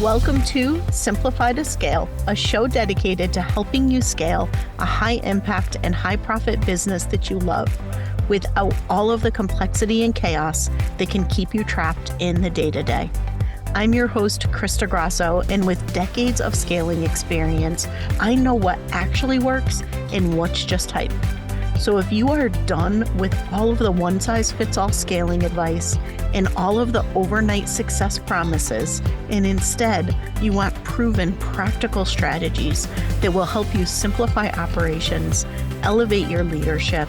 Welcome to Simplify to Scale, a show dedicated to helping you scale a high impact and high profit business that you love without all of the complexity and chaos that can keep you trapped in the day-to-day. I'm your host, Krista Grasso, and with decades of scaling experience, I know what actually works and what's just hype. So if you are done with all of the one-size-fits-all scaling advice and all of the overnight success promises, and instead you want proven practical strategies that will help you simplify operations, elevate your leadership,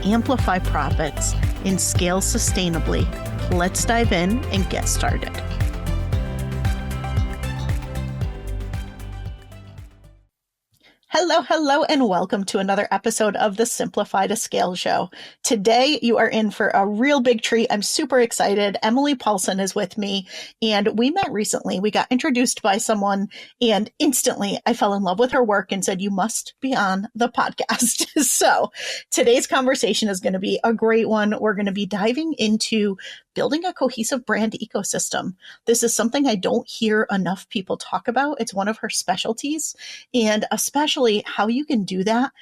amplify profits, and scale sustainably, let's dive in and get started. Hello, and welcome to another episode of the Simplify to Scale show. Today, you are in for a real big treat. I'm super excited. Emily Paulsen is with me, and we met recently. We got introduced by someone, and instantly I fell in love with her work and said, you must be on the podcast. So today's conversation is going to be a great one. We're going to be diving into building a cohesive brand ecosystem. This is something I don't hear enough people talk about. It's one of her specialties, and especially how you can do that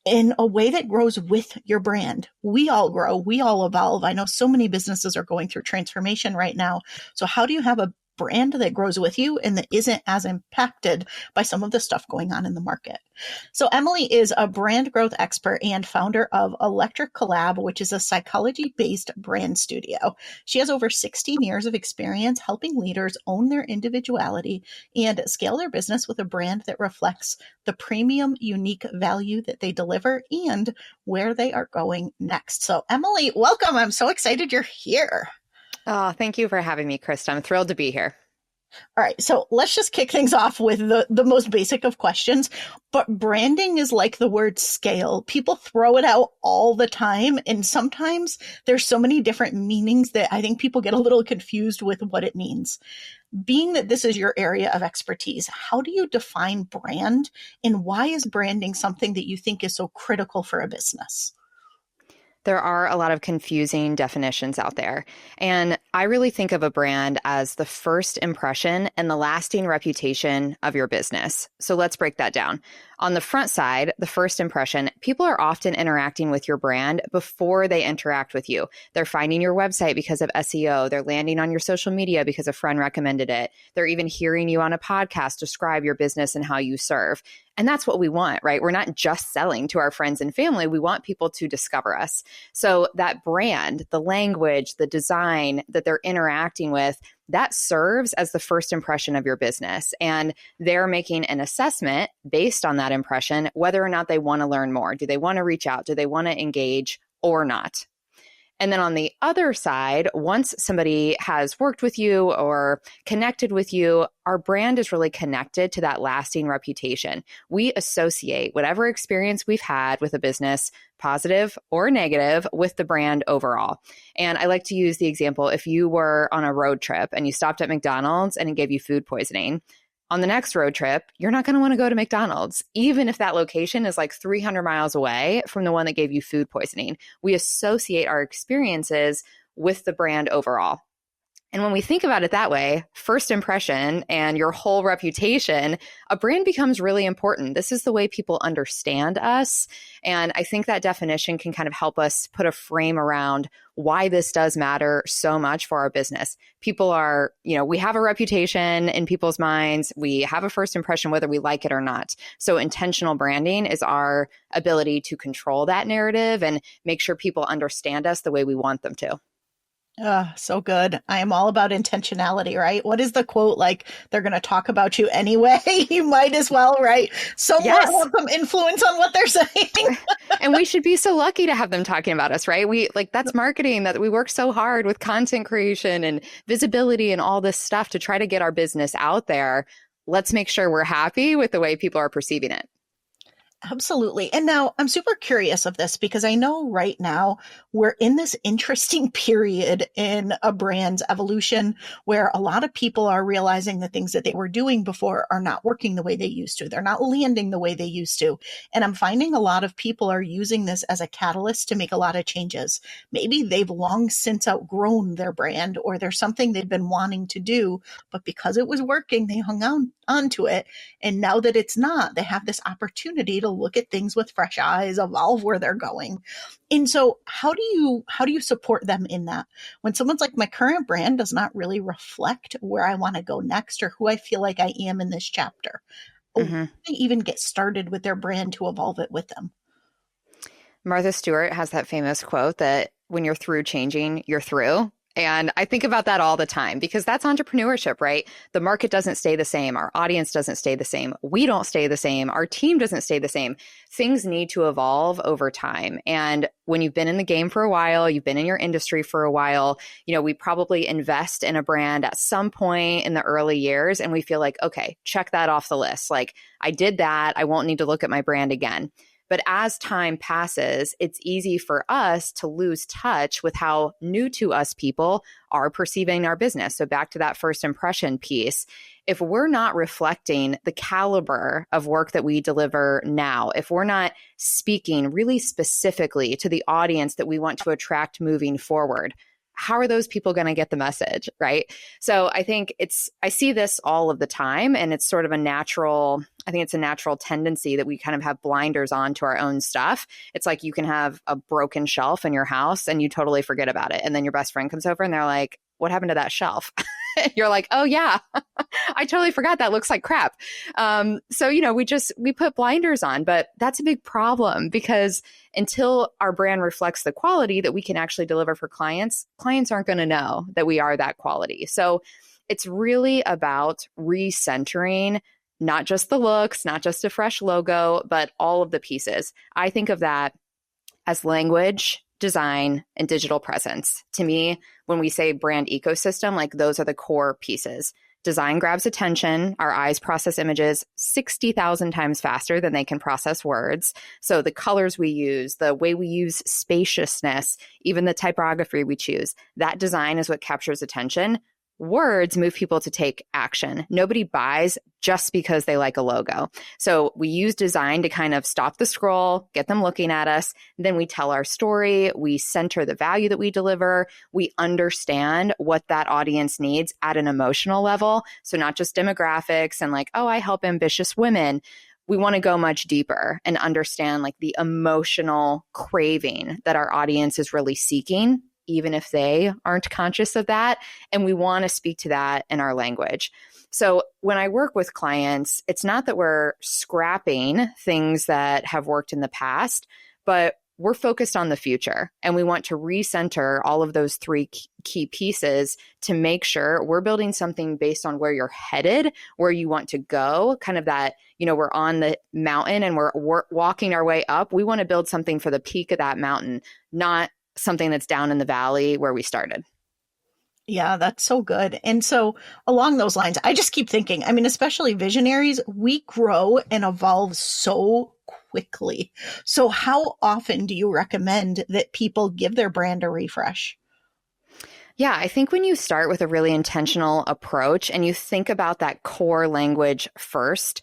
in a way that grows with your brand. We all grow, we all evolve. I know so many businesses are going through transformation right now. So how do you have a brand that grows with you and that isn't as impacted by some of the stuff going on in the market? So Emily is a brand growth expert and founder of Electric Collab, which is a psychology-based brand studio. She has over 16 years of experience helping leaders own their individuality and scale their business with a brand that reflects the premium, unique value that they deliver and where they are going next. So Emily, welcome. I'm so excited you're here. Oh, thank you for having me, Krista. I'm thrilled to be here. All right, so let's just kick things off with the most basic of questions. But branding is like the word scale. People throw it out all the time. And sometimes there's so many different meanings that I think people get a little confused with what it means. Being that this is your area of expertise, how do you define brand? And why is branding something that you think is so critical for a business? There are a lot of confusing definitions out there. And I really think of a brand as the first impression and the lasting reputation of your business. So let's break that down. On the front side, the first impression, people are often interacting with your brand before they interact with you. They're finding your website because of SEO. They're landing on your social media because a friend recommended it. They're even hearing you on a podcast describe your business and how you serve. And that's what we want, right? We're not just selling to our friends and family. We want people to discover us. So that brand, the language, the design that they're interacting with, that serves as the first impression of your business. And they're making an assessment based on that impression, whether or not they want to learn more. Do they want to reach out? Do they want to engage or not? And then on the other side, once somebody has worked with you or connected with you, our brand is really connected to that lasting reputation. We associate whatever experience we've had with a business, positive or negative, with the brand overall. And I like to use the example, if you were on a road trip and you stopped at McDonald's and it gave you food poisoning, on the next road trip, you're not going to want to go to McDonald's, even if that location is like 300 miles away from the one that gave you food poisoning. We associate our experiences with the brand overall. And when we think about it that way, first impression and your whole reputation, a brand becomes really important. This is the way people understand us. And I think that definition can kind of help us put a frame around why this does matter so much for our business. People are, we have a reputation in people's minds. We have a first impression, whether we like it or not. So intentional branding is our ability to control that narrative and make sure people understand us the way we want them to. So good. I am all about intentionality, right? What is the quote? Like, they're going to talk about you anyway. You might as well, right? Someone have some influence on what they're saying. And we should be so lucky to have them talking about us, right? That's marketing, that we work so hard with content creation and visibility and all this stuff to try to get our business out there. Let's make sure we're happy with the way people are perceiving it. Absolutely. And now I'm super curious of this because I know right now we're in this interesting period in a brand's evolution where a lot of people are realizing the things that they were doing before are not working the way they used to. They're not landing the way they used to. And I'm finding a lot of people are using this as a catalyst to make a lot of changes. Maybe they've long since outgrown their brand or there's something they've been wanting to do, but because it was working, they hung on to it. And now that it's not, they have this opportunity to look at things with fresh eyes, evolve where they're going. And so how do you support them in that? When someone's like, my current brand does not really reflect where I want to go next or who I feel like I am in this chapter. Or Mm-hmm. they even get started with their brand to evolve it with them. Martha Stewart has that famous quote that when you're through changing, you're through. And I think about that all the time because that's entrepreneurship, right? The market doesn't stay the same. Our audience doesn't stay the same. We don't stay the same. Our team doesn't stay the same. Things need to evolve over time. And when you've been in the game for a while, you've been in your industry for a while, we probably invest in a brand at some point in the early years and we feel like, okay, check that off the list. Like I did that. I won't need to look at my brand again. But as time passes, it's easy for us to lose touch with how new to us people are perceiving our business. So back to that first impression piece, if we're not reflecting the caliber of work that we deliver now, if we're not speaking really specifically to the audience that we want to attract moving forward, how are those people going to get the message, right? So I think I see this all of the time, and it's sort of I think it's a natural tendency that we kind of have blinders on to our own stuff. It's like you can have a broken shelf in your house and you totally forget about it. And then your best friend comes over and they're like, what happened to that shelf? You're like, oh yeah, I totally forgot. That looks like crap. So, we put blinders on, but that's a big problem because until our brand reflects the quality that we can actually deliver for clients aren't going to know that we are that quality. So it's really about recentering not just the looks, not just a fresh logo, but all of the pieces. I think of that as language, design, and digital presence. To me, when we say brand ecosystem, like those are the core pieces. Design grabs attention. Our eyes process images 60,000 times faster than they can process words. So the colors we use, the way we use spaciousness, even the typography we choose, that design is what captures attention. Words move people to take action. Nobody buys just because they like a logo. So we use design to kind of stop the scroll, get them looking at us. Then we tell our story. We center the value that we deliver. We understand what that audience needs at an emotional level. So not just demographics and like, oh, I help ambitious women. We want to go much deeper and understand like the emotional craving that our audience is really seeking, even if they aren't conscious of that. And we want to speak to that in our language. So when I work with clients, it's not that we're scrapping things that have worked in the past, but we're focused on the future. And we want to recenter all of those three key pieces to make sure we're building something based on where you're headed, where you want to go, kind of that, we're on the mountain and we're walking our way up. We want to build something for the peak of that mountain, not something that's down in the valley where we started. Yeah, that's so good. And so along those lines, I just keep thinking, especially visionaries, we grow and evolve so quickly. So how often do you recommend that people give their brand a refresh? Yeah, I think when you start with a really intentional approach and you think about that core language first,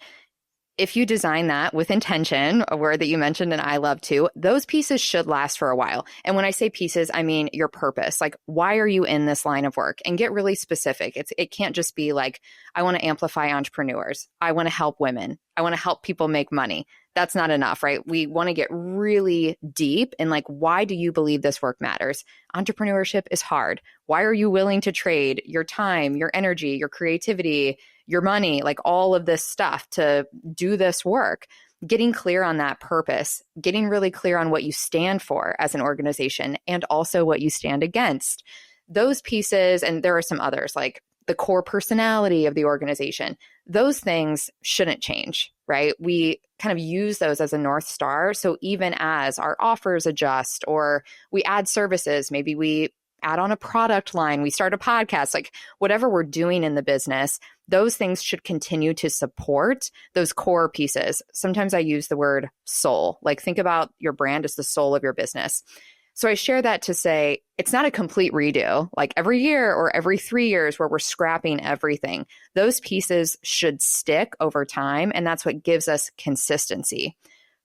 if you design that with intention, a word that you mentioned and I love too, those pieces should last for a while. And when I say pieces, I mean your purpose. Like, why are you in this line of work? And get really specific. It can't just be like, I want to amplify entrepreneurs. I want to help women. I want to help people make money. That's not enough, right? We want to get really deep in like, why do you believe this work matters? Entrepreneurship is hard. Why are you willing to trade your time, your energy, your creativity, your money, like all of this stuff to do this work? Getting clear on that purpose, getting really clear on what you stand for as an organization and also what you stand against. Those pieces, and there are some others like the core personality of the organization, those things shouldn't change, right? We kind of use those as a North Star. So even as our offers adjust or we add services, maybe we add on a product line, we start a podcast, like whatever we're doing in the business, those things should continue to support those core pieces. Sometimes I use the word soul, like think about your brand as the soul of your business. So I share that to say it's not a complete redo, like every year or every 3 years where we're scrapping everything. Those pieces should stick over time, and that's what gives us consistency.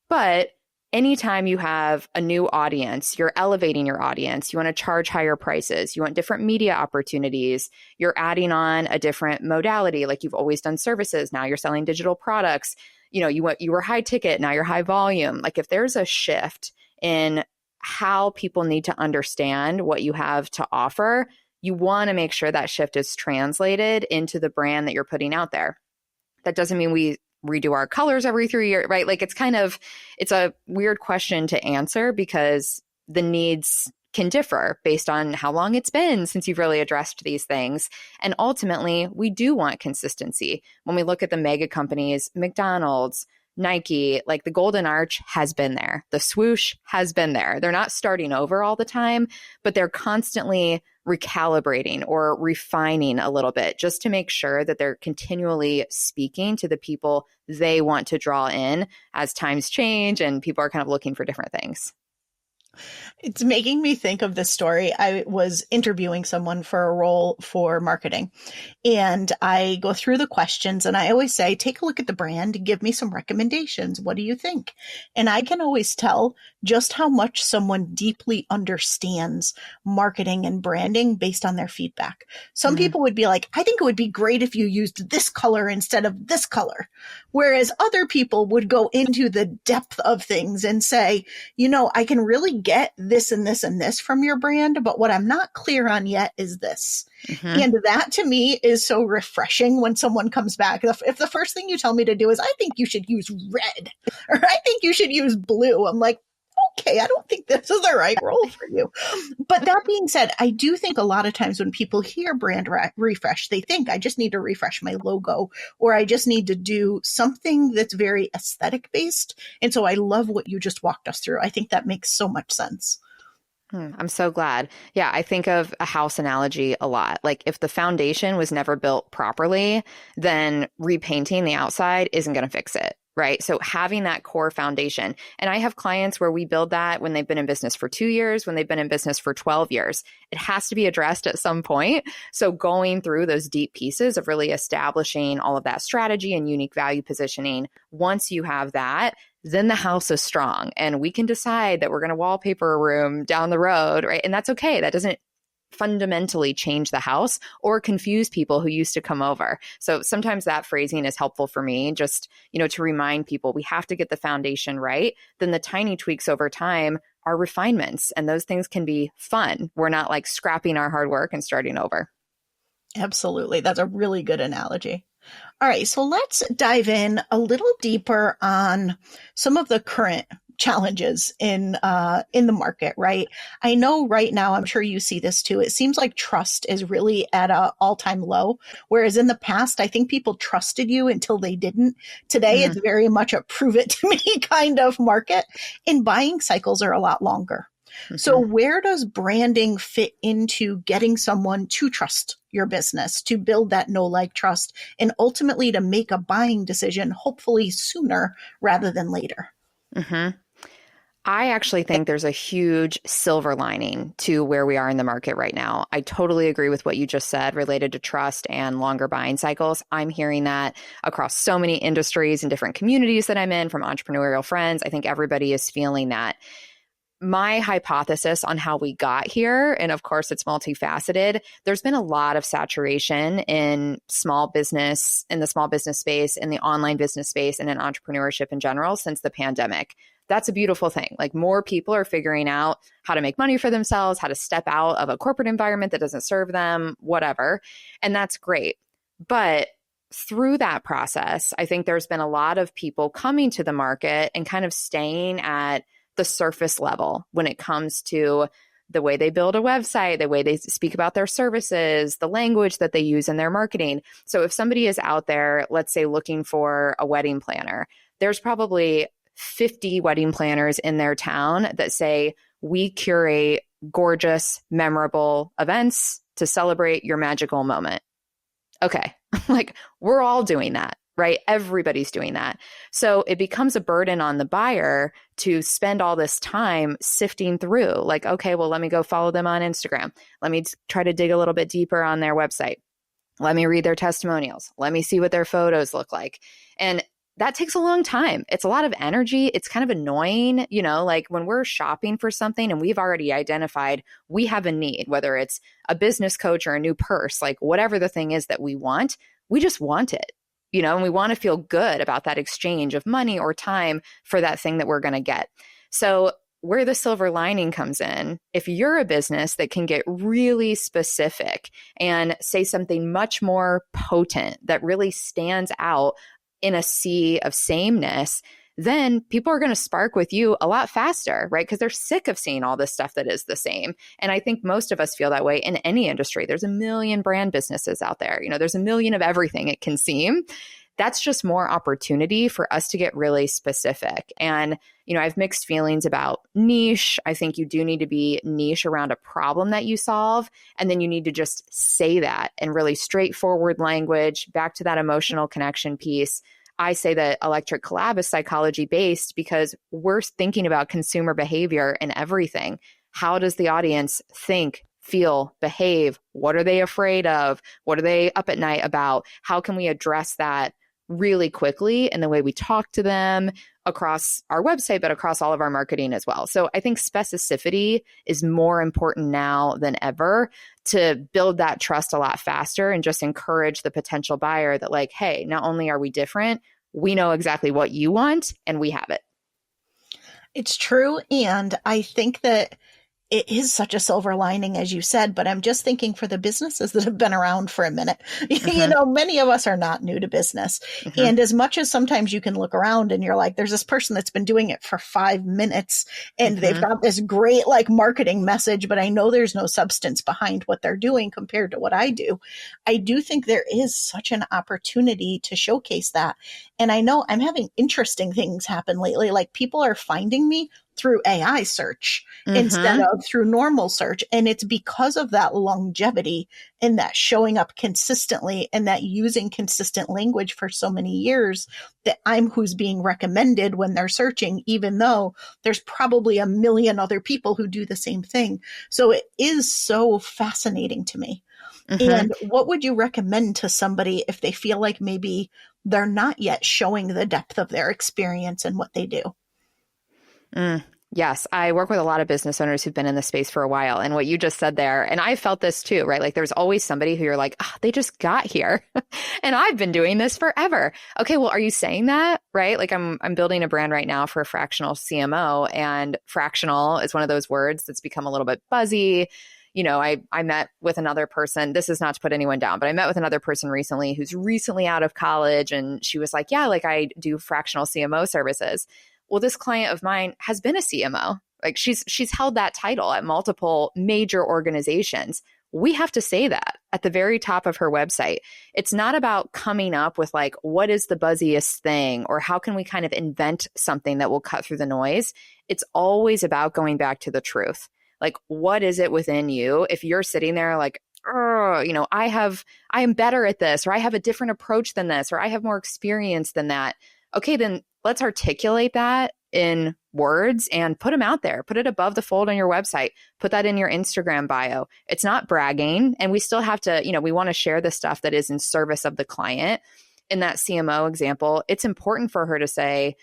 But anytime you have a new audience, you're elevating your audience, you want to charge higher prices, you want different media opportunities, you're adding on a different modality, like you've always done services, now you're selling digital products, you were high ticket, now you're high volume. Like if there's a shift in how people need to understand what you have to offer, you want to make sure that shift is translated into the brand that you're putting out there. That doesn't mean we redo our colors every 3 years, right? Like it's a weird question to answer because the needs can differ based on how long it's been since you've really addressed these things. And ultimately, we do want consistency. When we look at the mega companies, McDonald's, Nike, like the golden arch has been there. The swoosh has been there. They're not starting over all the time, but they're constantly recalibrating or refining a little bit just to make sure that they're continually speaking to the people they want to draw in as times change and people are kind of looking for different things. It's making me think of this story. I was interviewing someone for a role for marketing, and I go through the questions and I always say, take a look at the brand, give me some recommendations. What do you think? And I can always tell just how much someone deeply understands marketing and branding based on their feedback. Some people would be like, I think it would be great if you used this color instead of this color. Whereas other people would go into the depth of things and say, I can really get this and this and this from your brand, but what I'm not clear on yet is this. And that to me is so refreshing when someone comes back. If the first thing you tell me to do is, I think you should use red, or I think you should use blue, I'm like, okay, I don't think this is the right role for you. But that being said, I do think a lot of times when people hear brand refresh, they think I just need to refresh my logo, or I just need to do something that's very aesthetic based. And so I love what you just walked us through. I think that makes so much sense. I'm so glad. Yeah, I think of a house analogy a lot. Like if the foundation was never built properly, then repainting the outside isn't going to fix it. Right. So having that core foundation, and I have clients where we build that when they've been in business for 2 years, when they've been in business for 12 years, it has to be addressed at some point. So going through those deep pieces of really establishing all of that strategy and unique value positioning, once you have that, then the house is strong and we can decide that we're going to wallpaper a room down the road. Right. And that's okay. That doesn't fundamentally change the house or confuse people who used to come over. So sometimes that phrasing is helpful for me, just, to remind people we have to get the foundation right. Then the tiny tweaks over time are refinements, and those things can be fun. We're not like scrapping our hard work and starting over. Absolutely. That's a really good analogy. All right. So let's dive in a little deeper on some of the current challenges in the market, right? I know right now, I'm sure you see this too. It seems like trust is really at an all-time low, whereas in the past, I think people trusted you until they didn't. Today, it's very much a prove it to me kind of market, and buying cycles are a lot longer. So where does branding fit into getting someone to trust your business, to build that know-like trust, and ultimately to make a buying decision, hopefully sooner rather than later? I actually think there's a huge silver lining to where we are in the market right now. I totally agree with what you just said related to trust and longer buying cycles. I'm hearing that across so many industries and different communities that I'm in, from entrepreneurial friends. I think everybody is feeling that. My hypothesis on how we got here, and of course it's multifaceted, there's been a lot of saturation in small business, in the small business space, in the online business space, and in entrepreneurship in general since the pandemic. That's a beautiful thing. Like more people are figuring out how to make money for themselves, how to step out of a corporate environment that doesn't serve them, whatever. And that's great. But through that process, I think there's been a lot of people coming to the market and kind of staying at the surface level when it comes to the way they build a website, the way they speak about their services, the language that they use in their marketing. So if somebody is out there, let's say looking for a wedding planner, there's probably 50 wedding planners in their town that say, we curate gorgeous, memorable events to celebrate your magical moment. Okay, like we're all doing that, right? Everybody's doing that. So it becomes a burden on the buyer to spend all this time sifting through, like, okay, well, let me go follow them on Instagram. Let me try to dig a little bit deeper on their website. Let me read their testimonials. Let me see what their photos look like. And that takes a long time. It's a lot of energy. It's kind of annoying, like when we're shopping for something and we've already identified we have a need, whether it's a business coach or a new purse, like whatever the thing is that we just want it, and we want to feel good about that exchange of money or time for that thing that we're going to get. So where the silver lining comes in, if you're a business that can get really specific and say something much more potent that really stands out in a sea of sameness, then people are going to spark with you a lot faster, right? Because they're sick of seeing all this stuff that is the same. And I think most of us feel that way in any industry. There's a million brand businesses out there. There's a million of everything, it can seem. That's just more opportunity for us to get really specific. And, I have mixed feelings about niche. I think you do need to be niche around a problem that you solve. And then you need to just say that in really straightforward language, back to that emotional connection piece. I say that Electric Collab is psychology based because we're thinking about consumer behavior and everything. How does the audience think, feel, behave? What are they afraid of? What are they up at night about? How can we address that really quickly in the way we talk to them across our website, but across all of our marketing as well? So I think specificity is more important now than ever to build that trust a lot faster and just encourage the potential buyer that like, hey, not only are we different, we know exactly what you want and we have it. It's true. And I think that it is such a silver lining, as you said, but I'm just thinking for the businesses that have been around for a minute, many of us are not new to business. And as much as sometimes you can look around and you're like, there's this person that's been doing it for 5 minutes and they've got this great like marketing message, but I know there's no substance behind what they're doing compared to what I do. I do think there is such an opportunity to showcase that. And I know I'm having interesting things happen lately. Like people are finding me through AI search instead of through normal search. And it's because of that longevity and that showing up consistently and that using consistent language for so many years that I'm who's being recommended when they're searching, even though there's probably a million other people who do the same thing. So it is so fascinating to me. And what would you recommend to somebody if they feel like maybe they're not yet showing the depth of their experience and what they do? Yes, I work with a lot of business owners who've been in the space for a while. And what you just said there, and I felt this too, right? Like there's always somebody who you're like, they just got here and I've been doing this forever. Okay, well, are you saying that, right? Like I'm building a brand right now for a fractional CMO, and fractional is one of those words that's become a little bit buzzy. I met with another person. This is not to put anyone down, but I met with another person recently who's recently out of college. And she was like, yeah, like I do fractional CMO services. Well, this client of mine has been a CMO. Like she's held that title at multiple major organizations. We have to say that at the very top of her website. It's not about coming up with like, what is the buzziest thing or how can we kind of invent something that will cut through the noise? It's always about going back to the truth. Like, what is it within you? If you're sitting there like, I am better at this, or I have a different approach than this, or I have more experience than that. Okay, then let's articulate that in words and put them out there. Put it above the fold on your website. Put that in your Instagram bio. It's not bragging. And we still have to, we want to share the stuff that is in service of the client. In that CMO example, it's important for her to say,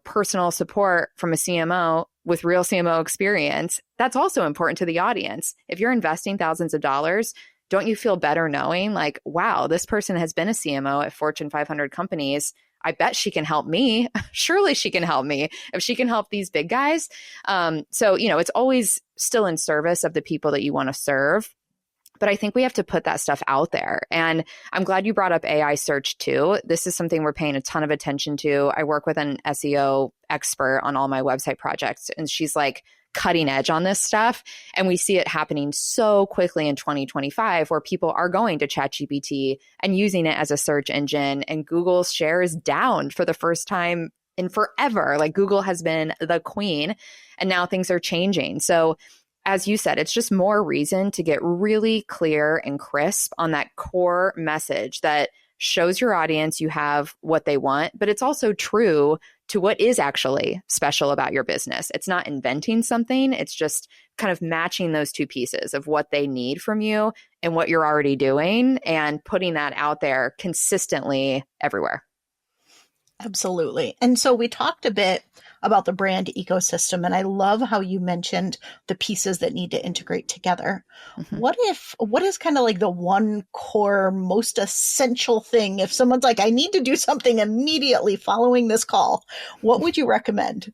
personal support from a CMO with real CMO experience. That's also important to the audience. If you're investing thousands of dollars, don't you feel better knowing like, wow, this person has been a CMO at Fortune 500 companies. I bet she can help me. Surely she can help me if she can help these big guys. So, it's always still in service of the people that you want to serve. But I think we have to put that stuff out there. And I'm glad you brought up AI search too. This is something we're paying a ton of attention to. I work with an SEO expert on all my website projects, and she's like cutting edge on this stuff. And we see it happening so quickly in 2025 where people are going to ChatGPT and using it as a search engine, and Google's share is down for the first time in forever. Like Google has been the queen and now things are changing. So as you said, it's just more reason to get really clear and crisp on that core message that shows your audience you have what they want, but it's also true to what is actually special about your business. It's not inventing something. It's just kind of matching those two pieces of what they need from you and what you're already doing and putting that out there consistently everywhere. Absolutely. And so we talked a bit about the brand ecosystem, and I love how you mentioned the pieces that need to integrate together. Mm-hmm. What is kind of like the one core, most essential thing? If someone's like, I need to do something immediately following this call, what would you recommend?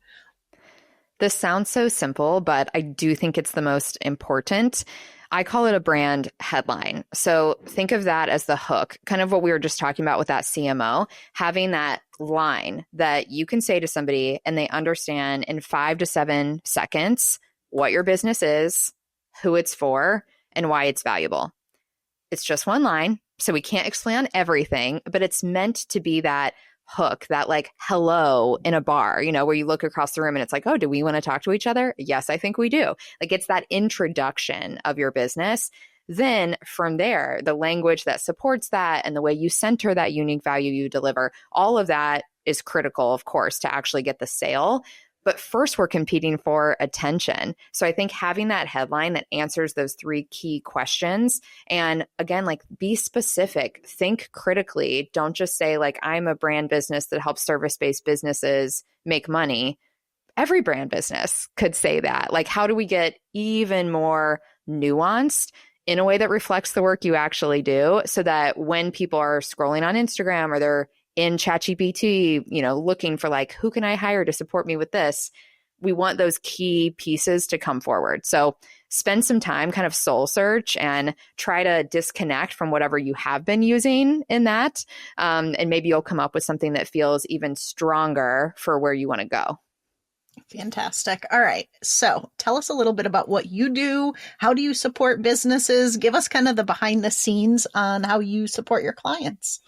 This sounds so simple, but I do think it's the most important. I call it a brand headline. So think of that as the hook, kind of what we were just talking about with that CMO, having that line that you can say to somebody and they understand in 5 to 7 seconds what your business is, who it's for, and why it's valuable. It's just one line, so we can't explain on everything, but it's meant to be that hook, that like hello in a bar, where you look across the room and it's like, oh, do we want to talk to each other? Yes, I think we do. Like it's that introduction of your business. Then from there, the language that supports that and the way you center that unique value you deliver, all of that is critical, of course, to actually get the sale. But first, we're competing for attention. So I think having that headline that answers those 3 key questions, and again, like be specific, think critically. Don't just say like, I'm a brand business that helps service-based businesses make money. Every brand business could say that. Like, how do we get even more nuanced in a way that reflects the work you actually do, so that when people are scrolling on Instagram or they're in ChatGPT, looking for like, who can I hire to support me with this? We want those key pieces to come forward. So spend some time, kind of soul search and try to disconnect from whatever you have been using in that. And maybe you'll come up with something that feels even stronger for where you want to go. Fantastic. All right. So tell us a little bit about what you do. How do you support businesses? Give us kind of the behind the scenes on how you support your clients.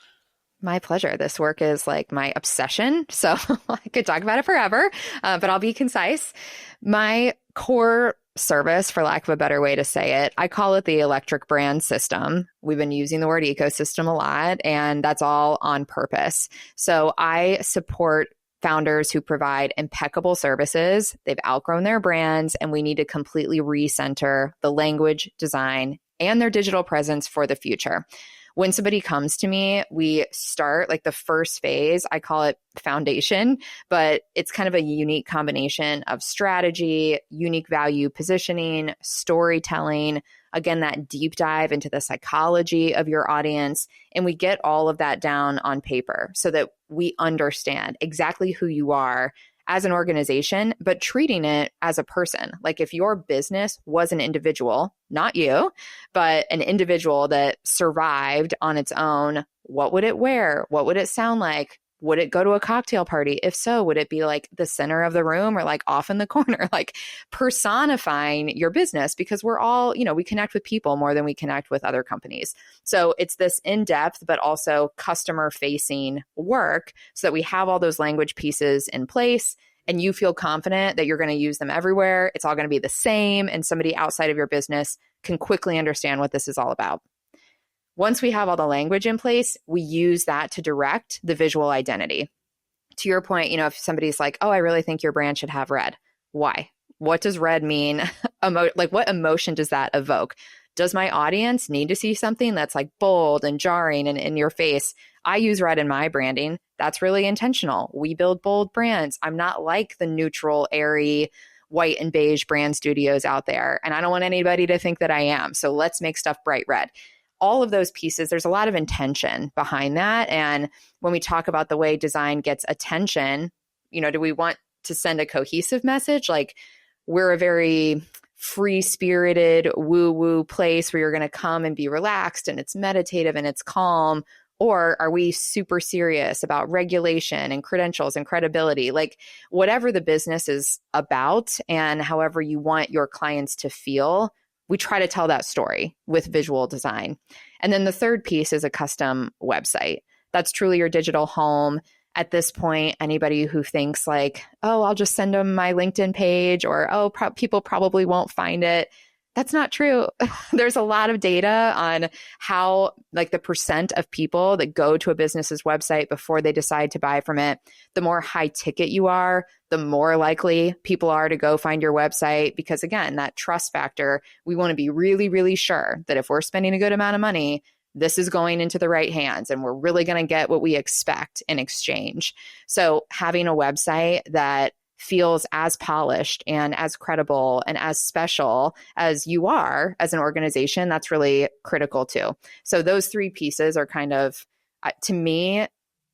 My pleasure. This work is like my obsession. So I could talk about it forever, but I'll be concise. My core service, for lack of a better way to say it, I call it the electric brand system. We've been using the word ecosystem a lot, and that's all on purpose. So I support founders who provide impeccable services. They've outgrown their brands, and we need to completely recenter the language, design, and their digital presence for the future. When somebody comes to me, we start like the first phase, I call it foundation, but it's kind of a unique combination of strategy, unique value positioning, storytelling, again, that deep dive into the psychology of your audience. And we get all of that down on paper so that we understand exactly who you are as an organization, but treating it as a person. Like if your business was an individual, not you, but an individual that survived on its own, what would it wear? What would it sound like? Would it go to a cocktail party? If so, would it be like the center of the room or like off in the corner? Like personifying your business, because we're all, we connect with people more than we connect with other companies. So it's this in-depth, but also customer-facing work so that we have all those language pieces in place and you feel confident that you're going to use them everywhere. It's all going to be the same, and somebody outside of your business can quickly understand what this is all about. Once we have all the language in place, we use that to direct the visual identity. To your point, if somebody's like, oh, I really think your brand should have red. Why? What does red mean? What emotion does that evoke? Does my audience need to see something that's like bold and jarring and in your face? I use red in my branding. That's really intentional. We build bold brands. I'm not like the neutral, airy, white and beige brand studios out there. And I don't want anybody to think that I am. So let's make stuff bright red. All of those pieces, there's a lot of intention behind that. And when we talk about the way design gets attention, do we want to send a cohesive message? Like we're a very free-spirited, woo-woo place where you're going to come and be relaxed and it's meditative and it's calm? Or are we super serious about regulation and credentials and credibility? Like whatever the business is about and however you want your clients to feel, we try to tell that story with visual design. And then the third piece is a custom website. That's truly your digital home. At this point, anybody who thinks like, oh, I'll just send them my LinkedIn page, or, oh, people probably won't find it. That's not true. There's a lot of data on how, like, the percent of people that go to a business's website before they decide to buy from it. The more high ticket you are, the more likely people are to go find your website. Because again, that trust factor, we want to be really, really sure that if we're spending a good amount of money, this is going into the right hands and we're really going to get what we expect in exchange. So having a website that feels as polished and as credible and as special as you are as an organization, that's really critical too. So those three pieces are kind of, to me,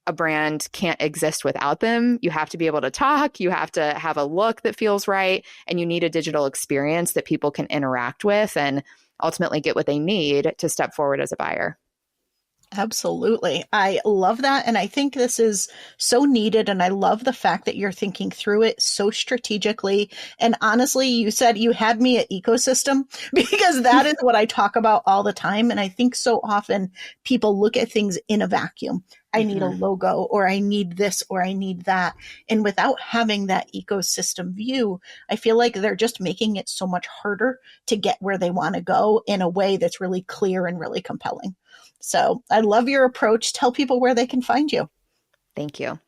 a brand can't exist without them. You have to be able to talk, you have to have a look that feels right, and you need a digital experience that people can interact with and ultimately get what they need to step forward as a buyer. Absolutely. I love that. And I think this is so needed. And I love the fact that you're thinking through it so strategically. And honestly, you said you had me at ecosystem because that is what I talk about all the time. And I think so often people look at things in a vacuum. I need a logo, or I need this, or I need that. And without having that ecosystem view, I feel like they're just making it so much harder to get where they want to go in a way that's really clear and really compelling. So I love your approach. Tell people where they can find you. Thank you.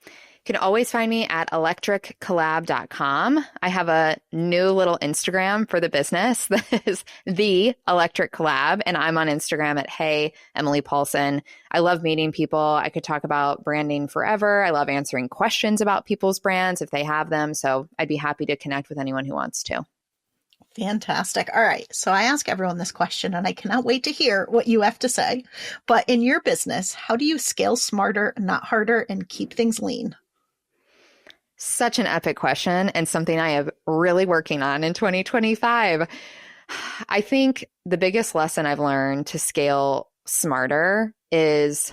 You can always find me at electriccollab.com. I have a new little Instagram for the business that is the Electric Collab, and I'm on Instagram at Hey Emily Paulsen. I love meeting people. I could talk about branding forever. I love answering questions about people's brands if they have them. So I'd be happy to connect with anyone who wants to. Fantastic. All right. So I ask everyone this question, and I cannot wait to hear what you have to say. But in your business, how do you scale smarter, not harder, and keep things lean? Such an epic question, and something I am really working on in 2025. I think the biggest lesson I've learned to scale smarter is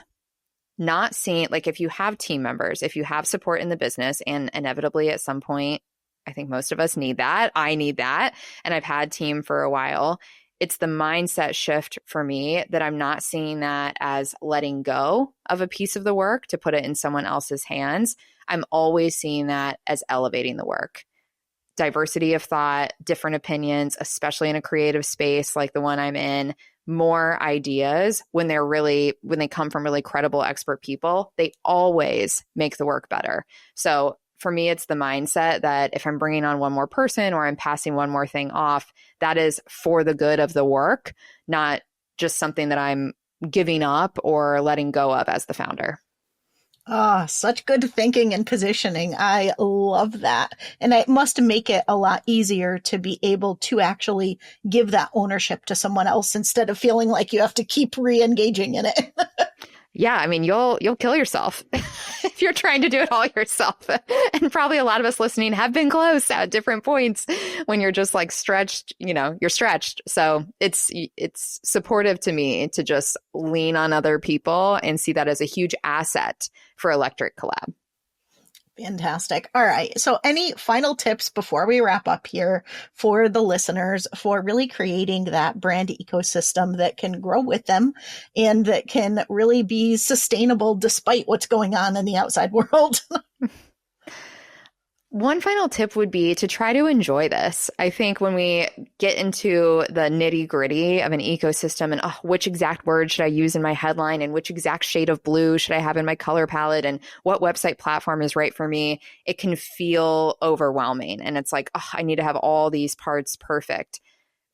not seeing, like, if you have team members, if you have support in the business, and inevitably at some point, I think most of us need that. I need that. And I've had team for a while. It's the mindset shift for me that I'm not seeing that as letting go of a piece of the work to put it in someone else's hands. I'm always seeing that as elevating the work. Diversity of thought, different opinions, especially in a creative space like the one I'm in, more ideas when they come from really credible expert people, they always make the work better. So for me, it's the mindset that if I'm bringing on one more person or I'm passing one more thing off, that is for the good of the work, not just something that I'm giving up or letting go of as the founder. Ah, such good thinking and positioning. I love that. And it must make it a lot easier to be able to actually give that ownership to someone else instead of feeling like you have to keep re-engaging in it. Yeah, I mean, you'll kill yourself if you're trying to do it all yourself. And probably a lot of us listening have been close at different points when you're just like stretched, you're stretched. So it's supportive to me to just lean on other people and see that as a huge asset for Electric Collab. Fantastic. All right. So any final tips before we wrap up here for the listeners for really creating that brand ecosystem that can grow with them and that can really be sustainable despite what's going on in the outside world? One final tip would be to try to enjoy this. I think when we get into the nitty gritty of an ecosystem and which exact word should I use in my headline and which exact shade of blue should I have in my color palette and what website platform is right for me, it can feel overwhelming. And it's like, I need to have all these parts perfect.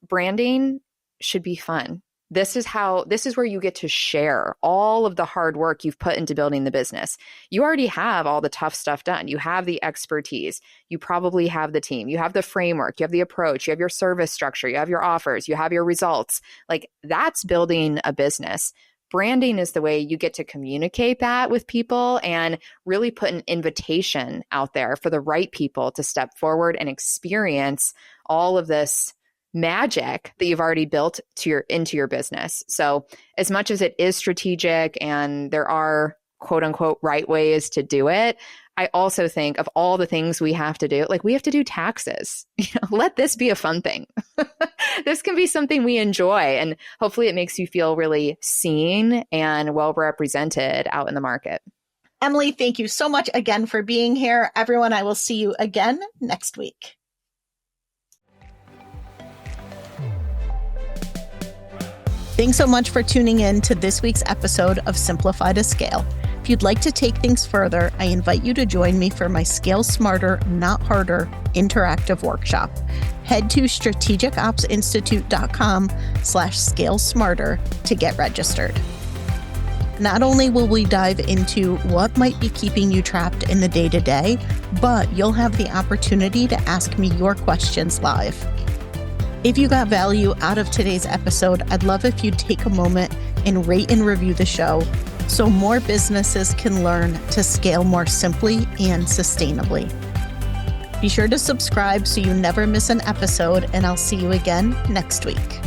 Branding should be fun. This is where you get to share all of the hard work you've put into building the business. You already have all the tough stuff done. You have the expertise. You probably have the team. You have the framework. You have the approach. You have your service structure. You have your offers. You have your results. Like, that's building a business. Branding is the way you get to communicate that with people and really put an invitation out there for the right people to step forward and experience all of this magic that you've already built into your business. So as much as it is strategic and there are quote unquote right ways to do it, I also think of all the things we have to do, like we have to do taxes. Let this be a fun thing. This can be something we enjoy, and hopefully it makes you feel really seen and well represented out in the market. Emily, thank you so much again for being here. Everyone, I will see you again next week. Thanks so much for tuning in to this week's episode of Simplify to Scale. If you'd like to take things further, I invite you to join me for my Scale Smarter, Not Harder interactive workshop. Head to strategicopsinstitute.com/scale smarter to get registered. Not only will we dive into what might be keeping you trapped in the day-to-day, but you'll have the opportunity to ask me your questions live. If you got value out of today's episode, I'd love if you'd take a moment and rate and review the show so more businesses can learn to scale more simply and sustainably. Be sure to subscribe so you never miss an episode, and I'll see you again next week.